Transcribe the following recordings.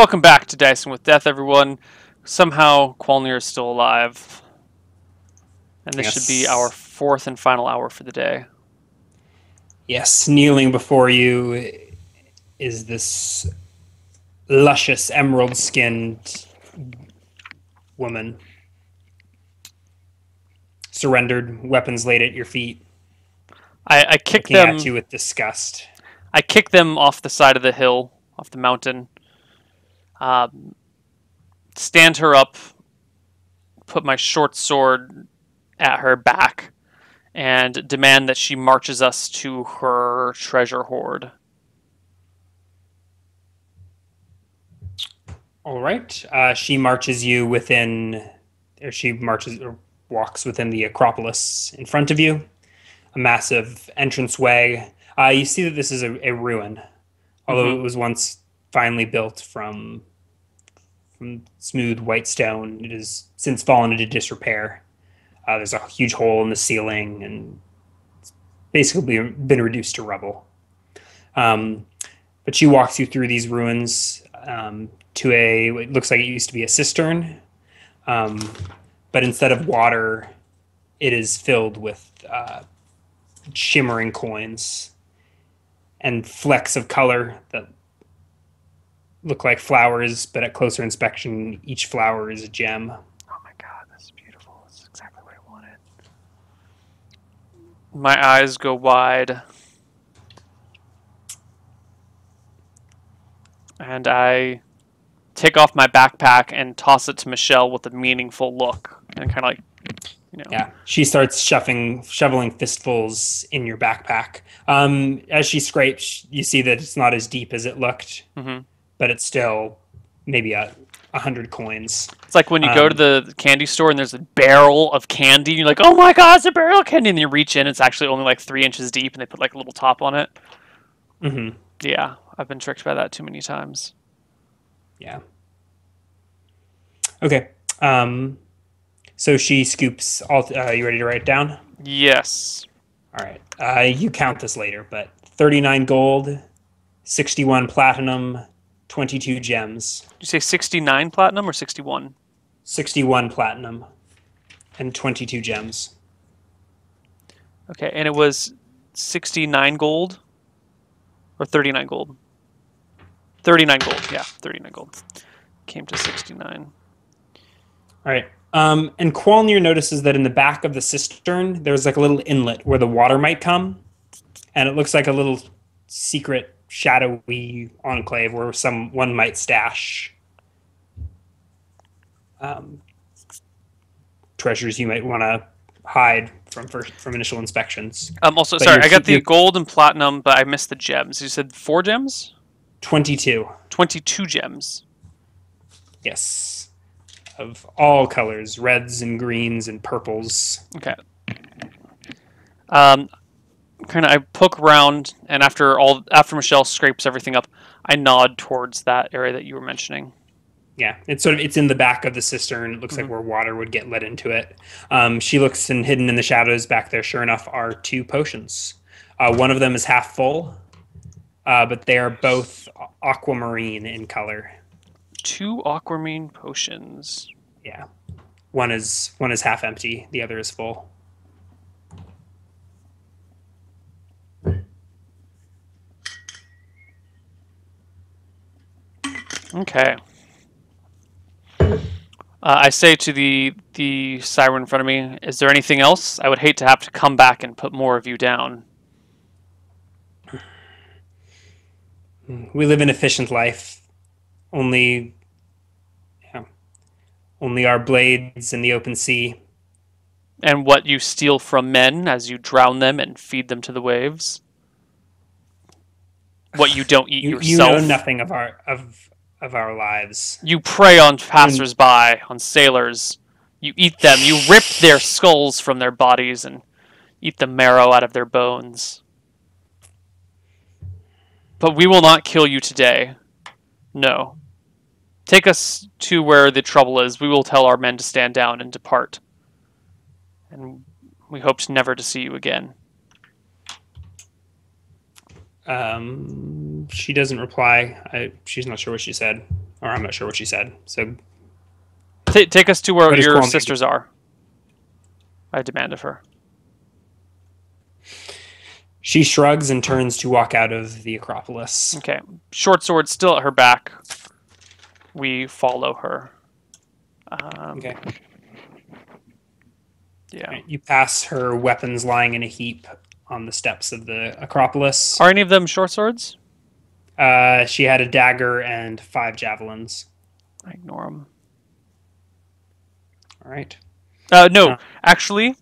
Welcome back to Dicing with Death, everyone. Somehow, Qualnir is still alive. And this should be our fourth and final hour for the day. Yes, kneeling before you is this luscious emerald-skinned woman. Surrendered, weapons laid at your feet. I kick looking them at you with disgust. I kick them off the side of the hill, off the mountain. Stand her up, put my short sword at her back, and demand that she marches us to her treasure hoard. All right. She marches you within, or she marches or walks within the Acropolis in front of you. A massive entranceway. You see that this is a ruin, although it was once finely built from smooth white stone. It has since fallen into disrepair. There's a huge hole in the ceiling, and it's basically been reduced to rubble. But she walks you through these ruins to it looks like it used to be a cistern, but instead of water, it is filled with shimmering coins and flecks of color that look like flowers, but at closer inspection, each flower is a gem. Oh my god, that's beautiful. That's exactly what I wanted. My eyes go wide. And I take off my backpack and toss it to Michelle with a meaningful look. And kind of like, you know. Yeah, she starts shoveling fistfuls in your backpack. As she scrapes, you see that it's not as deep as it looked, but it's still maybe 100 coins. It's like when you go to the candy store and there's a barrel of candy. You're like, oh my god, it's a barrel of candy. And you reach in, it's actually only like 3 inches deep, and they put like a little top on it. Yeah, I've been tricked by that too many times. Yeah. Okay. So she scoops all. You ready to write it down? Yes. All right. You count this later, but 39 gold, 61 platinum, 22 gems. Did you say 69 platinum or 61? 61 platinum and 22 gems. Okay, and it was 69 gold or 39 gold? 39 gold, yeah, 39 gold. Came to 69. All right. And Qualnir notices that in the back of the cistern, there's like a little inlet where the water might come. And it looks like a little secret, shadowy enclave where one might stash treasures you might want to hide from initial inspections. Also, sorry, I got the gold and platinum, but I missed the gems. You said 4 gems? 22. 22 gems. Yes. Of all colors, reds and greens and purples. Okay. I poke around, and after Michelle scrapes everything up, I nod towards that area that you were mentioning. Yeah, it's in the back of the cistern. It looks like where water would get let into it. She looks, and hidden in the shadows back there, sure enough, are 2 potions. One of them is half full, but they are both aquamarine in color. 2 aquamarine potions. Yeah, one is half empty. The other is full. Okay. I say to the siren in front of me, is there anything else? I would hate to have to come back and put more of you down. We live an efficient life. Only our blades in the open sea. And what you steal from men as you drown them and feed them to the waves. What you don't eat yourself. You know nothing of our lives. You prey on passers-by, on sailors. You eat them. You rip their skulls from their bodies and eat the marrow out of their bones. But we will not kill you today. No. Take us to where the trouble is. We will tell our men to stand down and depart. And we hoped never to see you again. She doesn't reply. She's not sure what she said. Or I'm not sure what she said. So take us to where what does your Qualnier sisters are. I demand of her. She shrugs and turns to walk out of the Acropolis. Okay. Short sword still at her back. We follow her. Okay. Yeah. Right. You pass her weapons lying in a heap on the steps of the Acropolis. Are any of them short swords? She had a dagger and 5 javelins. I ignore them. All right. No, actually,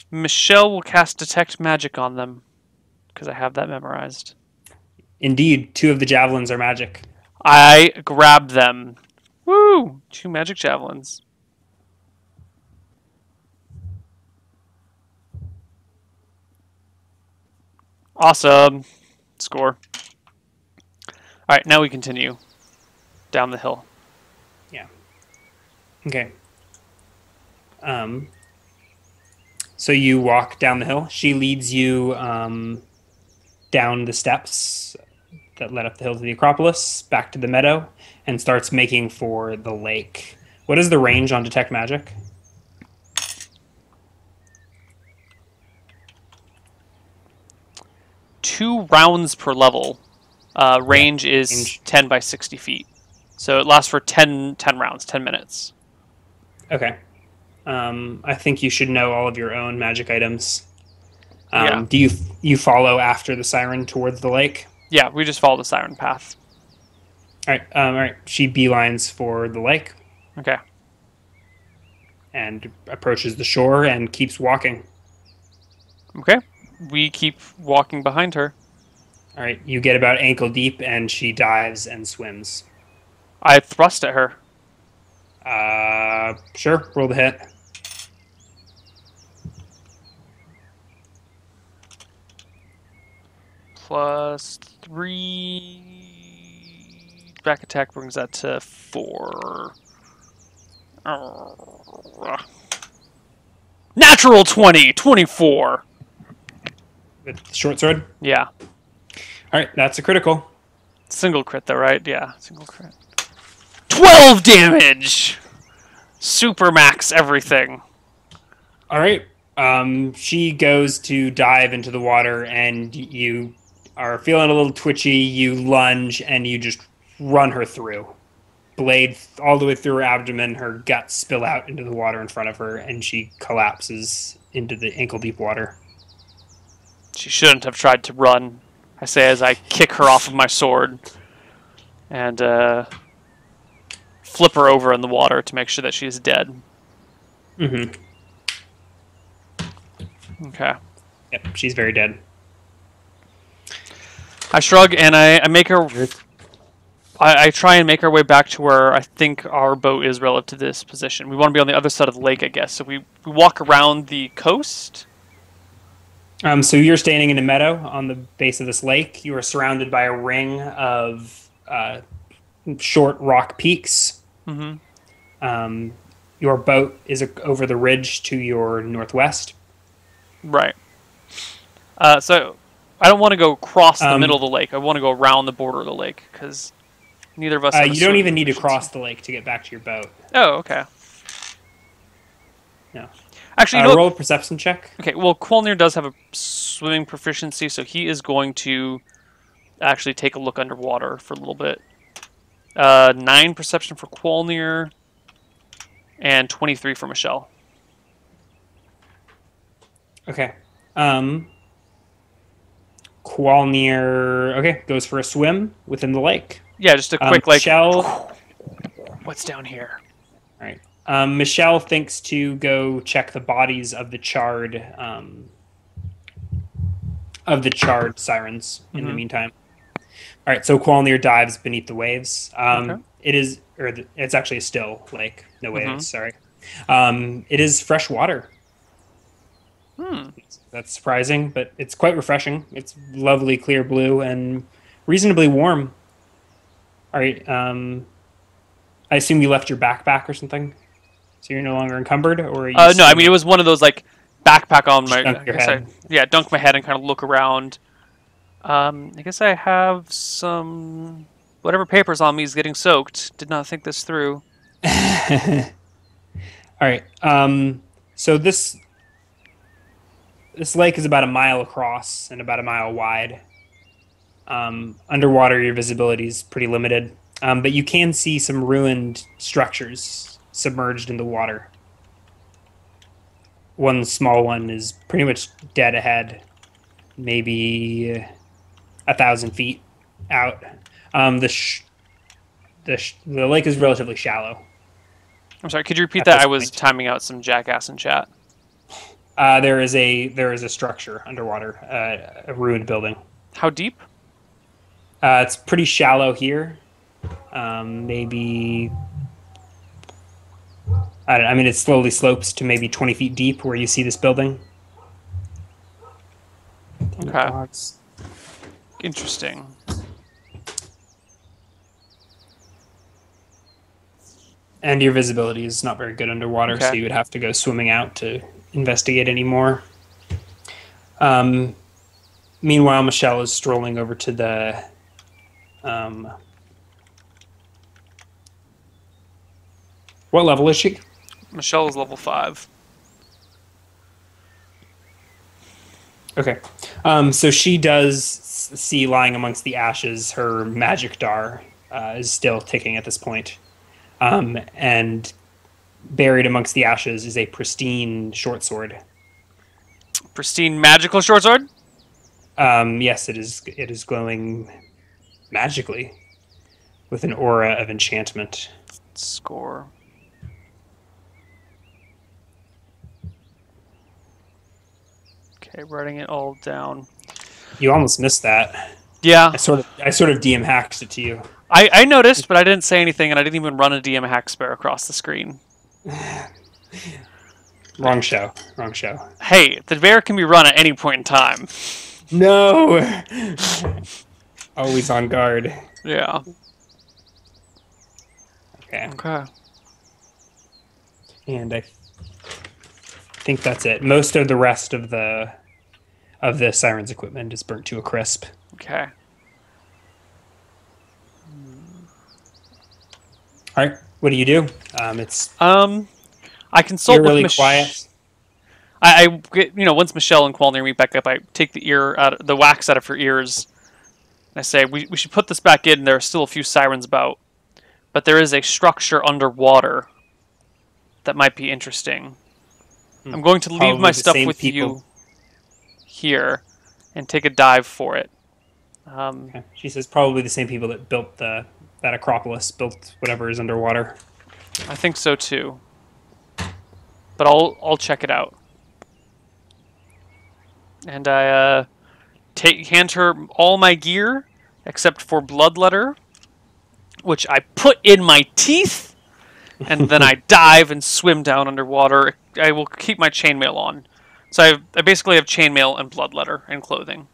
Michelle will cast Detect Magic on them because I have that memorized. Indeed, 2 of the javelins are magic. I grab them. Woo! 2 magic javelins. Awesome. Score. All right, now we continue down the hill. Yeah. Okay. So you walk down the hill. She leads you down the steps that led up the hill to the Acropolis, back to the meadow, and starts making for the lake. What is the range on Detect Magic? Two rounds per level. Range is 10 by 60 feet. So it lasts for 10 rounds, 10 minutes. Okay. I think you should know all of your own magic items. Yeah. Do you follow after the siren towards the lake? Yeah, we just follow the siren path. All right. All right. She beelines for the lake. Okay. And approaches the shore and keeps walking. Okay. We keep walking behind her. All right. You get about ankle deep, and she dives and swims. I thrust at her. Sure. Roll the hit. +3. Back attack brings that to 4. Natural 20! 24! With the short sword? Yeah. All right. That's a critical. Single crit though, right? Yeah, single crit. 12 damage! Super max everything. All right. She goes to dive into the water, and you are feeling a little twitchy. You lunge, and you just run her through. Blade all the way through her abdomen. Her guts spill out into the water in front of her, and she collapses into the ankle-deep water. She shouldn't have tried to run, I say as I kick her off of my sword. And flip her over in the water to make sure that she's dead. Mm-hmm. Okay. Yep, she's very dead. I shrug and I make her... I try and make our way back to where I think our boat is relative to this position. We want to be on the other side of the lake, I guess. So we walk around the coast. So you're standing in a meadow on the base of this lake. You are surrounded by a ring of short rock peaks. Mm-hmm. Your boat is over the ridge to your northwest. Right. So I don't want to go across the middle of the lake. I want to go around the border of the lake because neither of us. You don't even need to cross the lake to get back to your boat. Oh, okay. No. Actually, roll a perception check. Okay. Well, Qualnier does have a swimming proficiency, so he is going to actually take a look underwater for a little bit. 9 perception for Qualnier, and 23 for Michelle. Okay. Qualnier, okay, goes for a swim within the lake. Yeah, just a quick, like... Michelle... What's down here? All right. Michelle thinks to go check the bodies of the charred sirens in the meantime. All right, so Qualnier dives beneath the waves. Okay. It's actually a still lake. No waves, sorry. It is fresh water. That's surprising, but it's quite refreshing. It's lovely, clear blue, and reasonably warm. All right. I assume you left your backpack or something, so you're no longer encumbered, or are you no. I mean, it was one of those like backpack on my. Dunk your head. Dunk my head and kind of look around. I guess I have some Whatever paper's on me is getting soaked. Did not think this through. All right. So this lake is about a mile across and about a mile wide. Underwater, your visibility is pretty limited, but you can see some ruined structures submerged in the water. One small one is pretty much dead ahead, maybe 1,000 feet out. The lake is relatively shallow. I'm sorry, could you repeat that? I was timing out some jackass in chat. There is a structure underwater, a ruined building. How deep? It's pretty shallow here. Maybe I mean, it slowly slopes to maybe 20 feet deep where you see this building. Okay. Interesting. And your visibility is not very good underwater, so you would have to go swimming out to investigate any more. Meanwhile, Michelle is strolling over to the... what level is she? Michelle is level 5. Okay. So she does see lying amongst the ashes, her magic dar is still ticking at this point. And buried amongst the ashes is a pristine short sword. Pristine magical short sword? Yes, it is glowing magically with an aura of enchantment. Score. Okay, writing it all down. You almost missed that. Yeah. I sort of DM hacked it to you. I noticed, but I didn't say anything, and I didn't even run a DM hack spare across the screen. Wrong show. Hey, the bear can be run at any point in time. No! Always on guard. Yeah. Okay. And I think that's it. Most of the rest of the siren's equipment is burnt to a crisp. Okay. All right. What do you do? I consult you're with really quiet. I get, once Michelle and Qualner meet back up, I take the wax out of her ears. And I say, we should put this back in. There are still a few sirens about, but there is a structure underwater that might be interesting. I'm going to leave my stuff with you here and take a dive for it. Okay. She says probably the same people that built that Acropolis, built whatever is underwater. I think so too. But I'll check it out. And I hand her all my gear except for Bloodletter, which I put in my teeth, and then I dive and swim down underwater. I will keep my chainmail on. So I basically have chainmail and Bloodletter and clothing.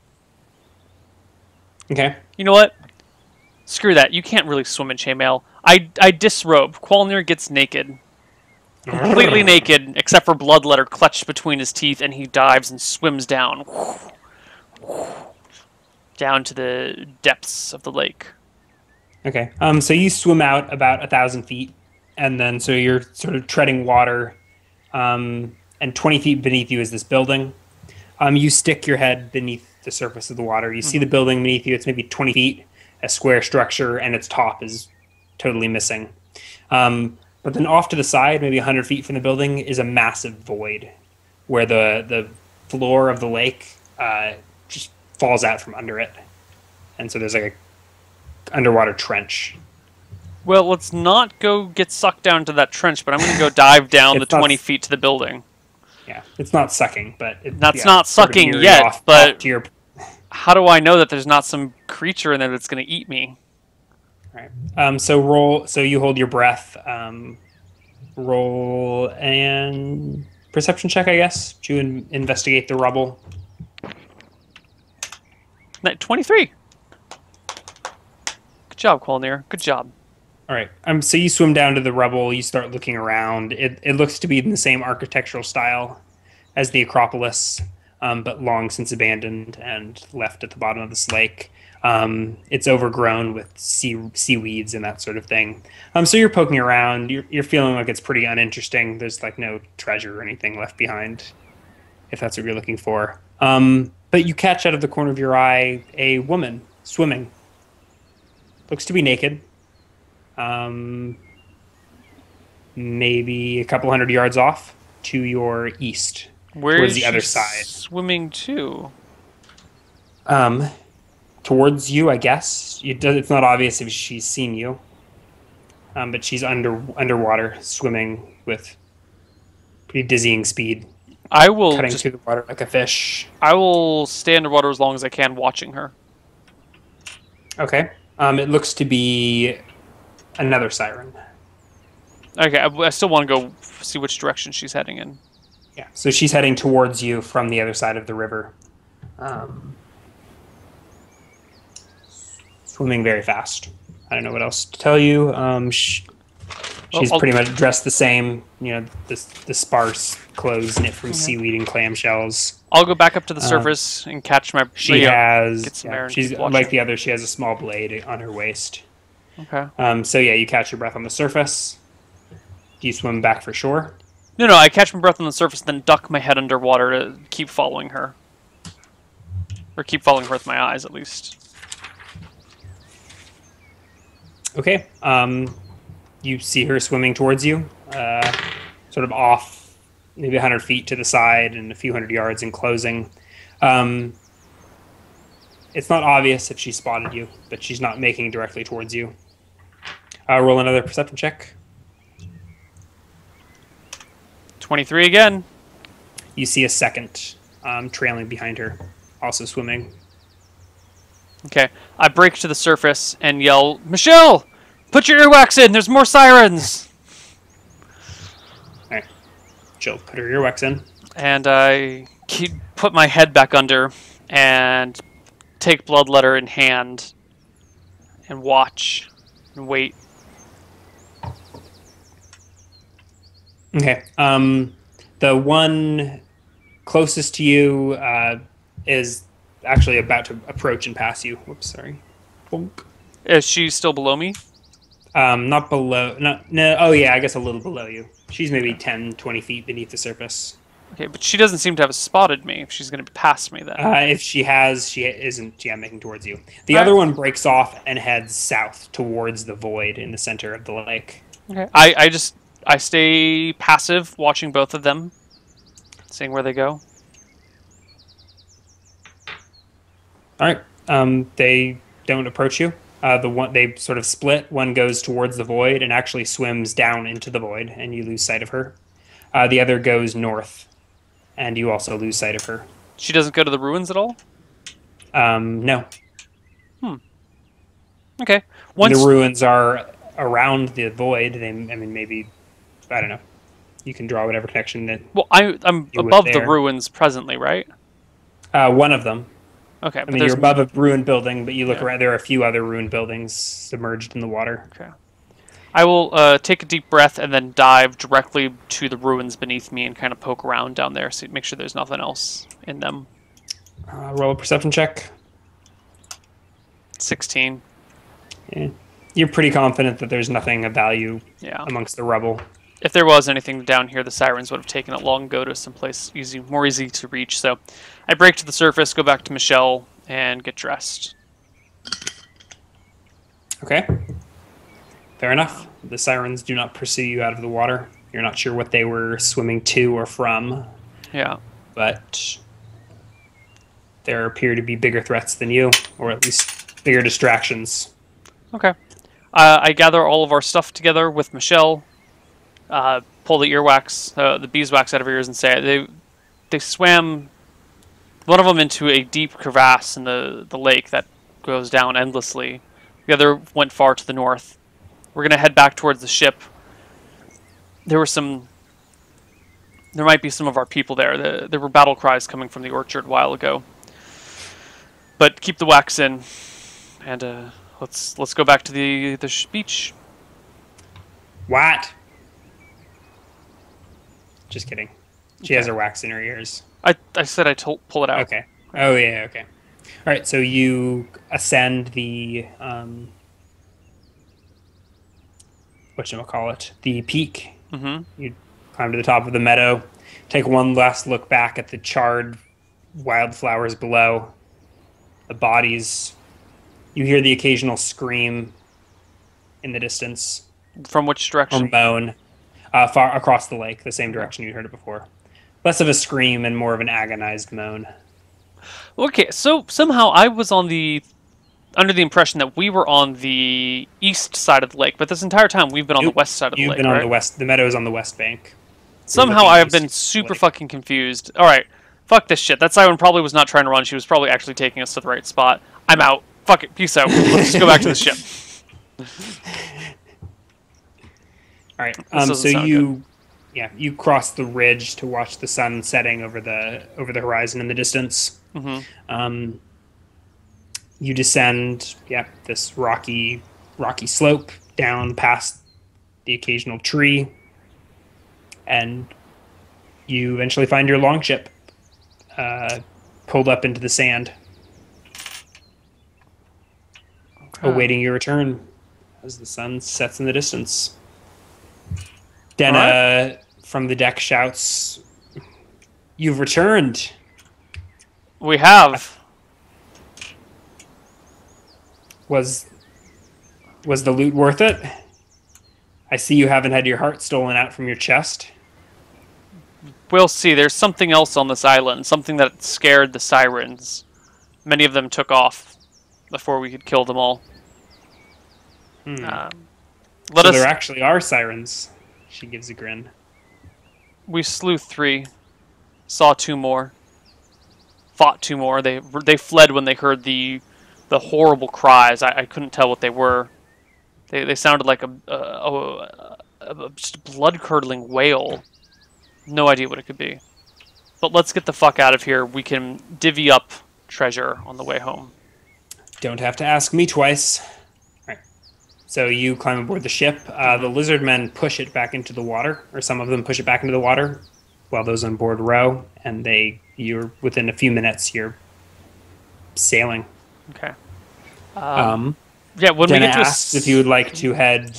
Okay. You know what? Screw that. You can't really swim in chainmail. I disrobe. Qualner gets naked. Completely naked, except for Bloodletter clutched between his teeth, and he dives and swims down. Down to the depths of the lake. Okay. So you swim out about 1,000 feet, and then so you're sort of treading water, and 20 feet beneath you is this building. You stick your head beneath the surface of the water. You see the building beneath you. It's maybe 20 feet, a square structure, and its top is totally missing. But then off to the side, maybe 100 feet from the building, is a massive void where the floor of the lake just falls out from under it. And so there's like a underwater trench. Well, let's not go get sucked down to that trench, but I'm going to go dive down the 20 feet to the building. Yeah, it's not sucking, but... That's not sucking yet, but how do I know that there's not some creature in there that's going to eat me? Right. So you hold your breath. Roll and perception check, I guess, to investigate the rubble. 23. Good job, Qualner. Good job. All right. So you swim down to the rubble. You start looking around. It looks to be in the same architectural style as the Acropolis. but long since abandoned and left at the bottom of this lake. It's overgrown with seaweeds and that sort of thing. So you're poking around. You're feeling like it's pretty uninteresting. There's like no treasure or anything left behind, if that's what you're looking for. But you catch out of the corner of your eye a woman swimming. Looks to be naked. Maybe a couple hundred yards off to your east, towards the other side. Swimming to? Towards you, I guess. It's not obvious if she's seen you. But she's underwater, swimming with pretty dizzying speed. I will cutting through the water like a fish. I will stay underwater as long as I can, watching her. Okay. It looks to be another siren. Okay, I still want to go see which direction she's heading in. Yeah, so she's heading towards you from the other side of the river. Swimming very fast. I don't know what else to tell you. She's pretty much dressed the same. You know, the sparse clothes knit from seaweed and clam shells. I'll go back up to the surface and catch my... She has... Get some air and she's like the other. She has a small blade on her waist. Okay. So yeah, you catch your breath on the surface. Do you swim back for shore? No, I catch my breath on the surface, then duck my head underwater to keep following her. Or keep following her with my eyes, at least. Okay. You see her swimming towards you, sort of off maybe 100 feet to the side and a few hundred yards in closing. It's not obvious if she spotted you, but she's not making directly towards you. Roll another perception check. 23 again. You see a second trailing behind her, also swimming. Okay, I break to the surface and yell, "Michelle, put your earwax in! There's more sirens!" All right, she'll put her earwax in. And I put my head back under and take bloodletter in hand and watch and wait. Okay. The one closest to you is actually about to approach and pass you. Whoops, sorry. Bonk. Is she still below me? Not below. No. Oh, yeah, I guess a little below you. She's maybe 10, 20 feet beneath the surface. Okay, but she doesn't seem to have spotted me. If she's going to pass me, then. If she has, she isn't making towards you. The other one breaks off and heads south towards the void in the center of the lake. Okay. I stay passive, watching both of them, seeing where they go. All right. They don't approach you. They sort of split. One goes towards the void and actually swims down into the void, and you lose sight of her. The other goes north, and you also lose sight of her. She doesn't go to the ruins at all? No. Okay. The ruins are around the void. Maybe, I don't know. You can draw whatever connection that. Well, I'm above the ruins presently, right? One of them. Okay. I mean, you're above a ruined building, but you look around. There are a few other ruined buildings submerged in the water. Okay. I will take a deep breath and then dive directly to the ruins beneath me and kind of poke around down there, so make sure there's nothing else in them. Roll a perception check. 16. Yeah. You're pretty confident that there's nothing of value amongst the rubble. If there was anything down here, the sirens would have taken it long ago to someplace more easy to reach. So I break to the surface, go back to Michelle, and get dressed. Okay. Fair enough. The sirens do not pursue you out of the water. You're not sure what they were swimming to or from. Yeah. But there appear to be bigger threats than you, or at least bigger distractions. Okay. I gather all of our stuff together with Michelle, pull the earwax, the beeswax out of her ears, and say they swam, one of them into a deep crevasse in the lake that goes down endlessly. The other went far to the north. We're going to head back towards the ship. There might be some of our people there. There were battle cries coming from the orchard a while ago. But keep the wax in, and let's go back to the beach. What? Just kidding. She has her wax in her ears. I said pull it out. Okay. Oh, yeah, okay. All right, so you ascend the, whatchamacallit, the peak. Mm-hmm. You climb to the top of the meadow, take one last look back at the charred wildflowers below, the bodies. You hear the occasional scream in the distance. From which direction? Or moan. Far across the lake, the same direction you heard it before. Less of a scream and more of an agonized moan. Okay, so somehow I was under the impression that we were on the east side of the lake, but this entire time we've been on the west side of the lake. You've been on the west. The meadow is on the west bank. Somehow I have been super fucking confused. All right, fuck this shit. That siren probably was not trying to run. She was probably actually taking us to the right spot. I'm out. Fuck it. Peace out. Let's just go back to the ship. All right. So you cross the ridge to watch the sun setting over the horizon in the distance. Mm-hmm. You descend, this rocky slope down past the occasional tree, and you eventually find your longship pulled up into the sand, awaiting your return as the sun sets in the distance. Denna from the deck shouts, "You've returned." We have. Was the loot worth it? I see you haven't had your heart stolen out from your chest. We'll see. There's something else on this island. Something that scared the sirens. Many of them took off before we could kill them all. There actually are sirens. She gives a grin. We slew 3. Saw 2 more. Fought 2 more. They fled when they heard the horrible cries. I couldn't tell what they were. They sounded like a just blood-curdling wail. No idea what it could be. But let's get the fuck out of here. We can divvy up treasure on the way home. Don't have to ask me twice. All right. So you climb aboard the ship. The lizard men push it back into the water, or some of them push it back into the water, while those on board row, and you're within a few minutes, you're sailing. Okay. When we get to asked if you would like to head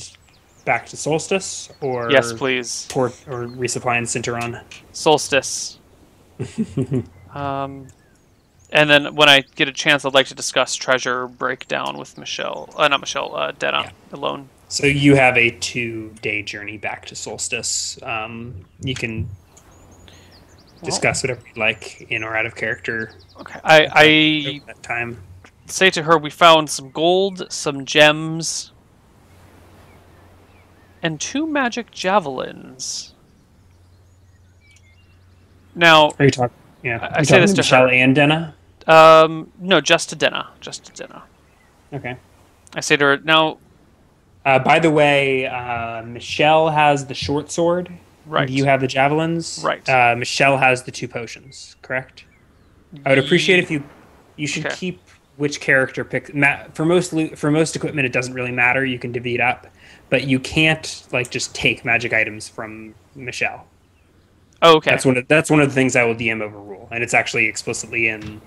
back to Solstice, or yes, please, port or resupply in Cinteron. Solstice. And then when I get a chance, I'd like to discuss treasure breakdown with Denna alone. So you have a 2-day journey back to Solstice. You can discuss whatever you'd like, in or out of character. Okay. I that time. Say to her, we found some gold, some gems, and 2 magic javelins. Now, are you talking? Yeah, I say this to Michelle her and Denna. No, just to Denna. Just to Denna. Okay. I say to her now. By the way, Michelle has the short sword. Right. You have the javelins. Right. Michelle has the 2 potions. Correct. I would appreciate if you should keep which character pick. For most equipment, it doesn't really matter. You can divvy it up, but you can't just take magic items from Michelle. Oh, okay. That's one of the things I will DM overrule, and it's actually explicitly in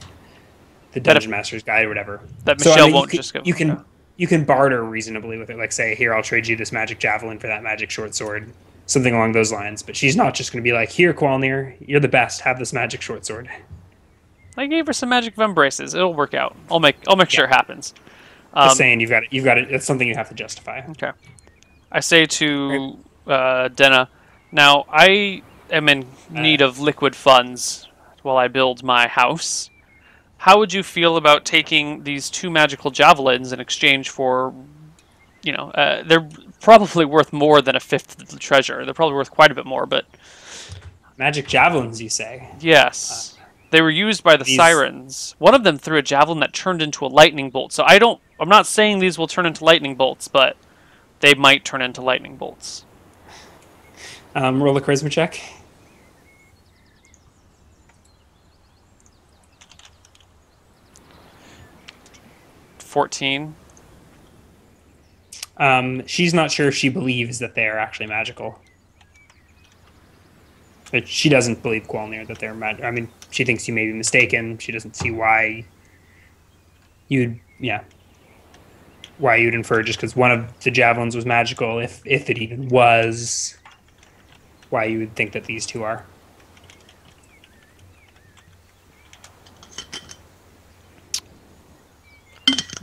the Dungeon Master's Guide or whatever. That Michelle won't just go. You can barter reasonably with it, like say, here, I'll trade you this magic javelin for that magic short sword, something along those lines. But she's not just going to be like, here, Qualnir, you're the best. Have this magic short sword. I gave her some magic embraces. It'll work out. I'll make sure it happens. Just saying, you've got it. It's something you have to justify. Okay. I say to Denna, now I am in need of liquid funds while I build my house. How would you feel about taking these 2 magical javelins in exchange for, they're probably worth more than 1/5 of the treasure. They're probably worth quite a bit more, but... Magic javelins, you say? Yes. They were used by the sirens. One of them threw a javelin that turned into a lightning bolt. So I'm not saying these will turn into lightning bolts, but they might turn into lightning bolts. Roll a charisma check. 14. She's not sure if she believes that they are actually magical. But she doesn't believe Qualnir that they're magic. I mean, she thinks you may be mistaken. She doesn't see why you'd infer just because one of the javelins was magical, if it even was, why you would think that these two are.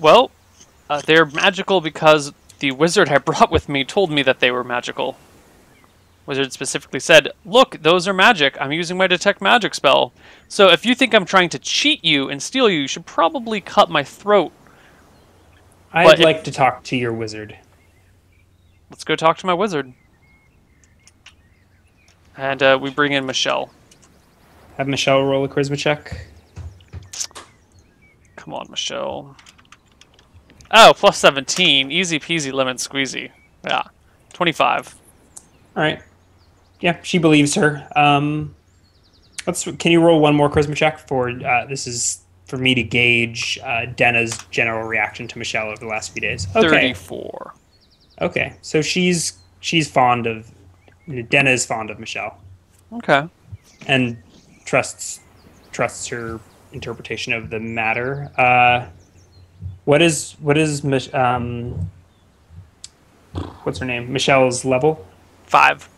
Well, they're magical because the wizard I brought with me told me that they were magical. Wizard specifically said, "Look, those are magic. I'm using my detect magic spell. So if you think I'm trying to cheat you and steal you, you should probably cut my throat." I'd like to talk to your wizard. Let's go talk to my wizard. And we bring in Michelle. Have Michelle roll a charisma check. Come on, Michelle. Oh, plus 17. Easy peasy lemon squeezy. Yeah. 25. All right. Yeah, she believes her. Can you roll one more charisma check for this is for me to gauge Denna's general reaction to Michelle over the last few days. Okay. 34. Okay. So she's fond of Denna is fond of Michelle. Okay. And trusts her interpretation of the matter. What's her name? Michelle's level? 5.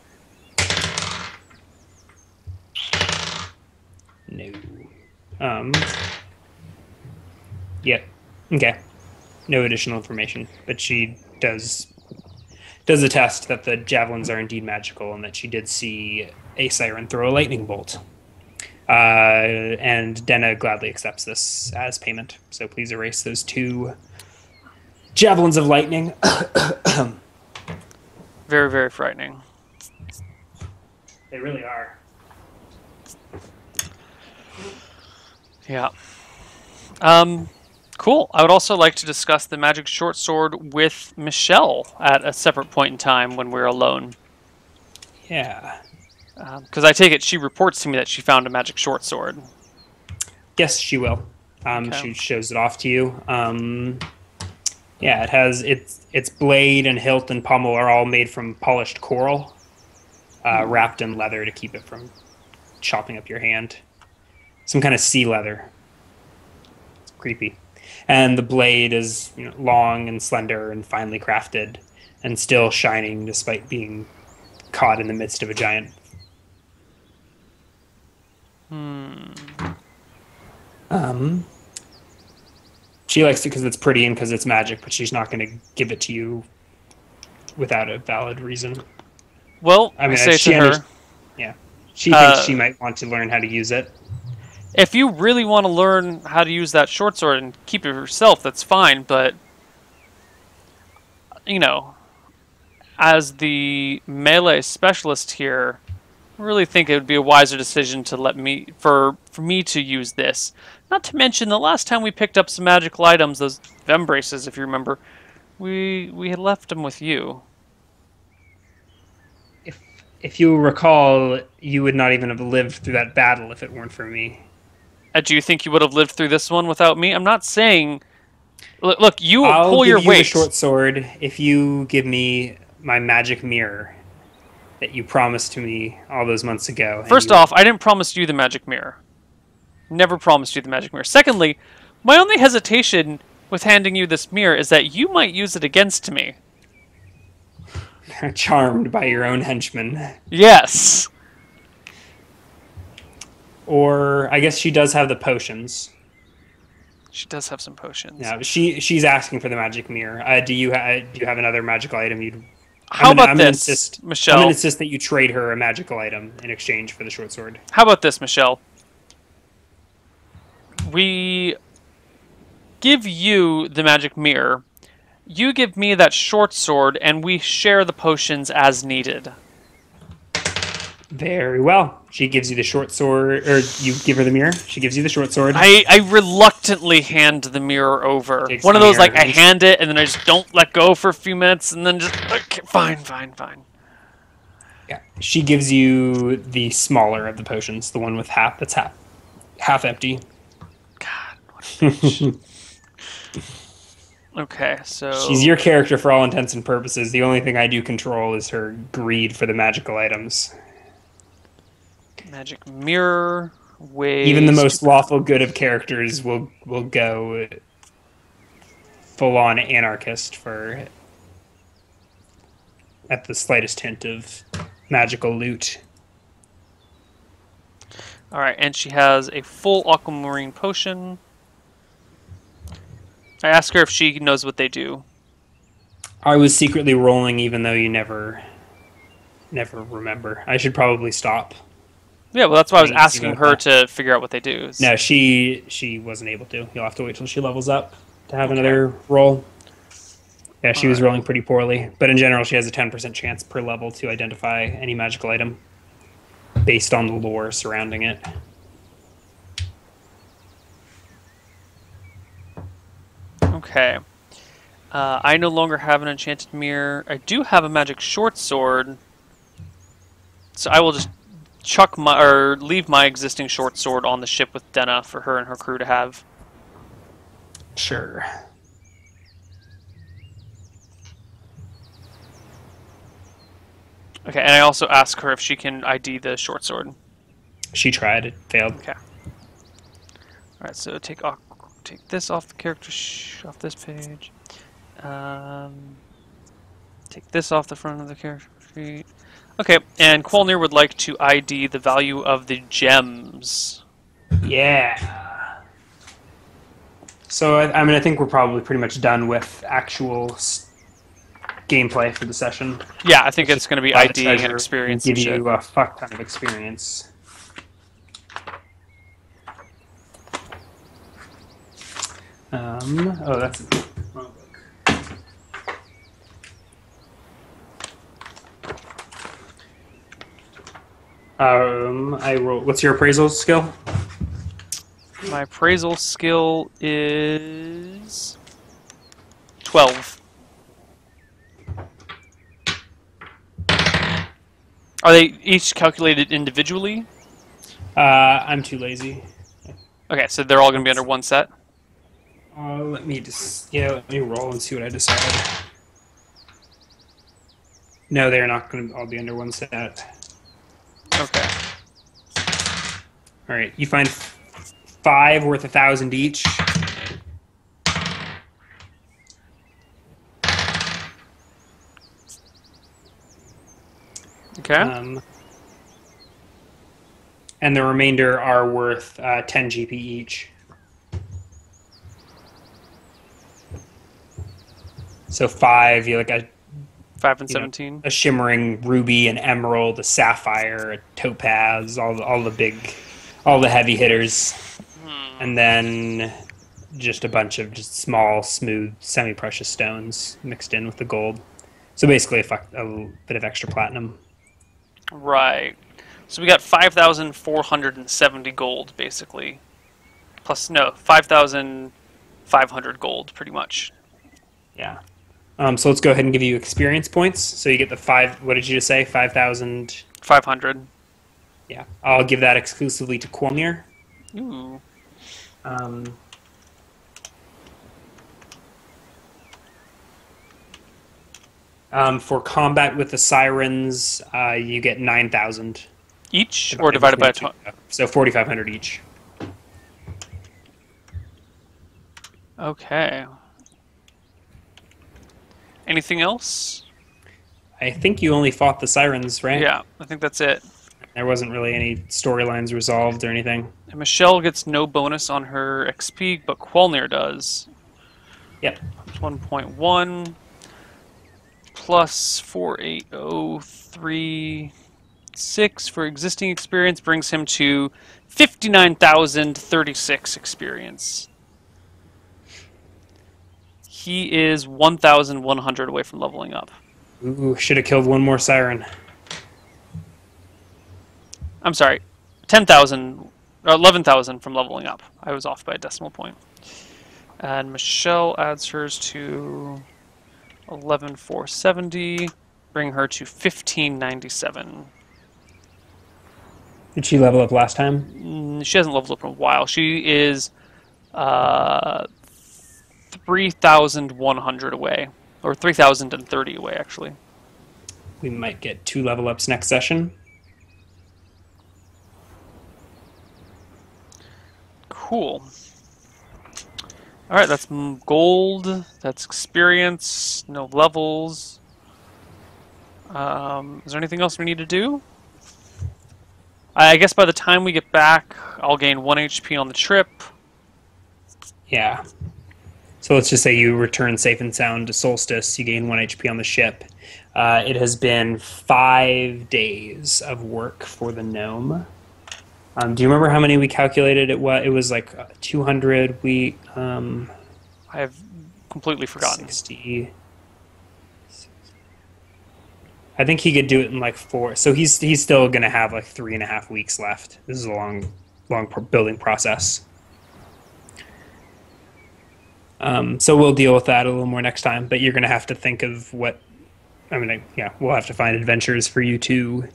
No. Yeah. Okay. No additional information, but she does attest that the javelins are indeed magical and that she did see a siren throw a lightning bolt. And Denna gladly accepts this as payment. So please erase those 2 javelins of lightning. Very, very frightening. They really are. Yeah. Cool. I would also like to discuss the magic short sword with Michelle at a separate point in time when we're alone. Yeah. Because I take it she reports to me that she found a magic short sword. Yes, she will. Okay. She shows it off to you. Yeah, it has its blade and hilt and pommel are all made from polished coral, wrapped in leather to keep it from chopping up your hand. Some kind of sea leather. It's creepy. And the blade is long and slender and finely crafted and still shining despite being caught in the midst of a giant. She likes it because it's pretty and because it's magic, but she's not going to give it to you without a valid reason. Well, I say to her... Yeah. She thinks she might want to learn how to use it. If you really want to learn how to use that short sword and keep it yourself, that's fine, but... as the melee specialist here, I really think it would be a wiser decision to let me... for me to use this. Not to mention, the last time we picked up some magical items, those Vembraces, if you remember, we had left them with you. If you recall, you would not even have lived through that battle if it weren't for me. Do you think you would have lived through this one without me? I'm not saying... Look, you I'll pull your give you weight. the short sword if you give me my magic mirror that you promised to me all those months ago. First off, I didn't promise you the magic mirror. Never promised you the magic mirror. Secondly, my only hesitation with handing you this mirror is that you might use it against me. Charmed by your own henchmen. Yes. Or I guess she does have the potions. She does have some potions. Yeah, but she's asking for the magic mirror. Do you have another magical item you'd? How about this, Michelle? I'm going to insist that you trade her a magical item in exchange for the short sword. How about this, Michelle? We give you the magic mirror. You give me that short sword, and we share the potions as needed. Very well. She gives you the short sword, or you give her the mirror. She gives you the short sword. I reluctantly hand the mirror over. One of those, like, I hand it, and then I just don't let go for a few minutes, and then just, okay, fine. Yeah. She gives you the smaller of the potions, the one with that's half empty. God, what a bitch. Okay, so... She's your character for all intents and purposes. The only thing I do control is her greed for the magical items. Magic mirror. Ways even the most lawful good of characters will go full on anarchist for at the slightest hint of magical loot. All right, and she has a full aquamarine potion. I ask her if she knows what they do. I was secretly rolling, even though you never remember. I should probably stop. Yeah, well, that's why I was asking her to figure out what they do. No, she wasn't able to. You'll have to wait till she levels up to have another roll. Yeah, she was rolling pretty poorly, but in general, she has a 10% chance per level to identify any magical item based on the lore surrounding it. Okay. I no longer have an enchanted mirror. I do have a magic short sword, so I will just leave my existing short sword on the ship with Denna for her and her crew to have. Sure. Okay, and I also ask her if she can ID the short sword. She tried. It failed. Okay. All right, so take this off the character off this page. Take this off the front of the character sheet. Okay, and Quolnir would like to ID the value of the gems. Yeah. So I think we're probably pretty much done with actual gameplay for the session. Yeah, I think it's going to be ID and experience. Give you a fuck ton of experience. Oh, that's a wrong book. I roll. What's your appraisal skill? My appraisal skill is 12. Are they each calculated individually? I'm too lazy. Okay, so they're all going to be under one set? Let me roll and see what I decide. No, they're not going to all be under one set. Okay. All right, you find 5 worth 1,000 each. Okay. And the remainder are worth 10 GP each. So 5, you like a 5 and 17. A shimmering ruby, an emerald, a sapphire, a topaz, all the heavy hitters, and then just a bunch of just small, smooth, semi-precious stones mixed in with the gold. So basically, a bit of extra platinum. Right. So we got 5,470 gold, basically. Plus, no, 5,500 gold, pretty much. Yeah. So let's go ahead and give you experience points. So you get the 5, what did you just say? 5,000? 500. Yeah. I'll give that exclusively to Quolnir. Ooh. For combat with the sirens, you get 9,000. Each, or divided by 20? So 4,500 each. Okay. Anything else? I think you only fought the sirens, right? Yeah, I think that's it. There wasn't really any storylines resolved or anything. And Michelle gets no bonus on her XP, but Quolnir does. Yep. 1.1 plus 48036 for existing experience brings him to 59,036 experience. He is 1,100 away from leveling up. Ooh, should have killed one more siren. I'm sorry, 10,000, 11,000 from leveling up. I was off by a decimal point. And Michelle adds hers to 11,470, bring her to 1597. Did she level up last time? She hasn't leveled up in a while. She is 3,100 away, or 3,030 away, actually. We might get 2 level ups next session. Cool. All right, that's gold. That's experience. No levels. Is there anything else we need to do? I guess by the time we get back, I'll gain 1 HP on the trip. Yeah. So let's just say you return safe and sound to Solstice. You gain 1 HP on the ship. It has been 5 days of work for the gnome. Do you remember how many we calculated it was? It was like 200. I have completely forgotten. 60. I think he could do it in like 4. So he's still going to have like 3.5 weeks left. This is a long building process. So we'll deal with that a little more next time. But you're going to have to think of what. We'll have to find adventures for you to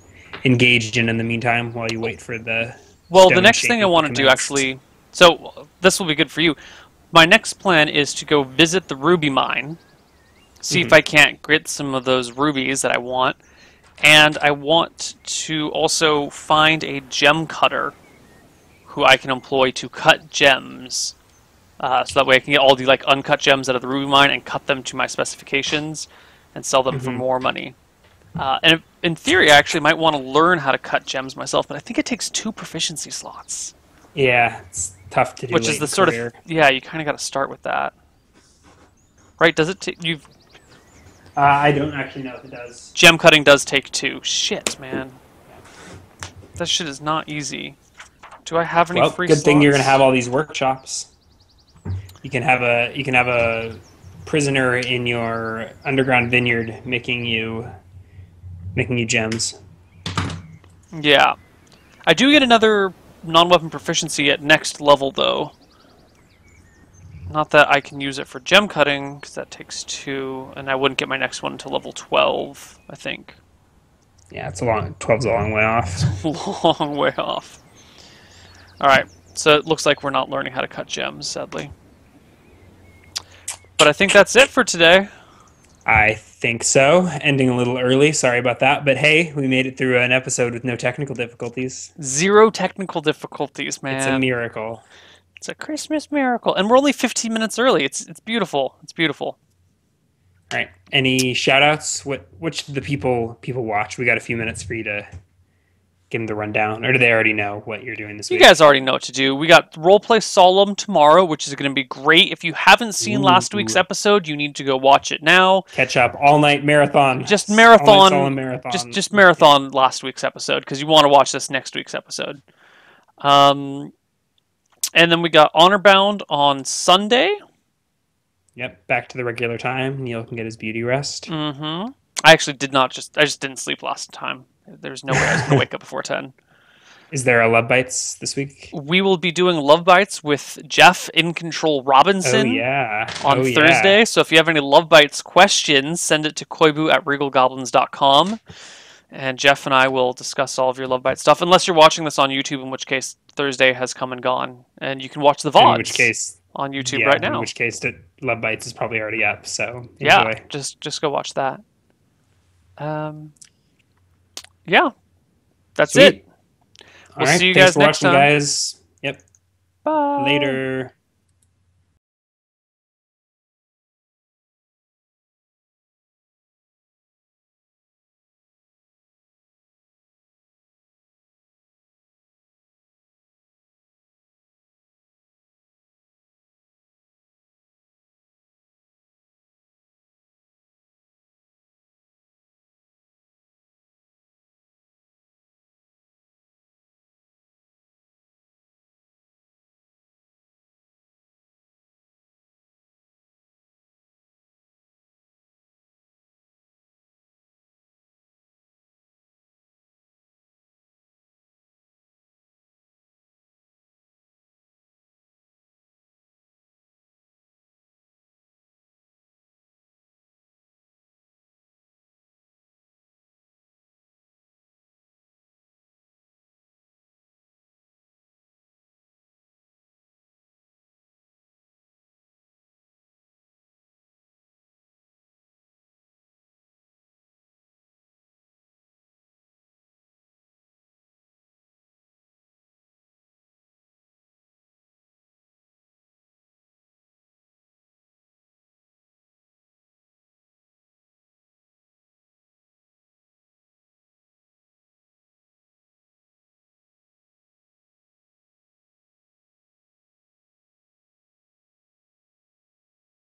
engage in the meantime while you wait for the. Well, the next thing I want to do actually. So this will be good for you. My next plan is to go visit the ruby mine. See if I can't get some of those rubies that I want. And I want to also find a gem cutter who I can employ to cut gems. So that way I can get all the like uncut gems out of the ruby mine and cut them to my specifications and sell them for more money. And in theory, I actually might want to learn how to cut gems myself, but I think it takes 2 proficiency slots. Yeah, it's tough to do. Which is the sort of you kind of got to start with that, right? Does it? I don't actually know if it does. Gem cutting does take 2. Shit, man, that shit is not easy. Do I have any free? Good thing you're gonna have all these workshops. You can have a prisoner in your underground vineyard making you gems. Yeah, I do get another non-weapon proficiency at next level though. Not that I can use it for gem cutting because that takes 2, and I wouldn't get my next one until level 12, I think. Yeah, 12's a long way off. Long way off. All right, so it looks like we're not learning how to cut gems, sadly. But I think that's it for today. I think so. Ending a little early. Sorry about that. But hey, we made it through an episode with no technical difficulties. 0 technical difficulties, man. It's a miracle. It's a Christmas miracle. And we're only 15 minutes early. It's beautiful. It's beautiful. All right. Any shout-outs? What should the people watch? We got a few minutes for you to give them the rundown. Or do they already know what you're doing this week? You guys already know what to do. We got Roleplay Solemn tomorrow, which is going to be great. If you haven't seen last week's episode, you need to go watch it now. Catch up. All-night marathon. Just marathon. All-night solemn marathon. Just marathon last week's episode, because you want to watch this next week's episode. And then we got Honor Bound on Sunday. Yep, back to the regular time. Neil can get his beauty rest. Mm-hmm. I actually I just didn't sleep last time. There's no way I was going to wake up before 10. Is there a Love Bites this week? We will be doing Love Bites with Jeff In Control Robinson on Thursday. So if you have any Love Bites questions, send it to koibu@regalgoblins.com. And Jeff and I will discuss all of your Love Bite stuff, unless you're watching this on YouTube, in which case Thursday has come and gone. And you can watch the VODs. In which case, on YouTube right now. In which case, Love Bites is probably already up. So enjoy. Yeah, just go watch that. Yeah, that's Sweet. it. We'll see you guys next time. Thanks for watching, guys. Yep. Bye. Later.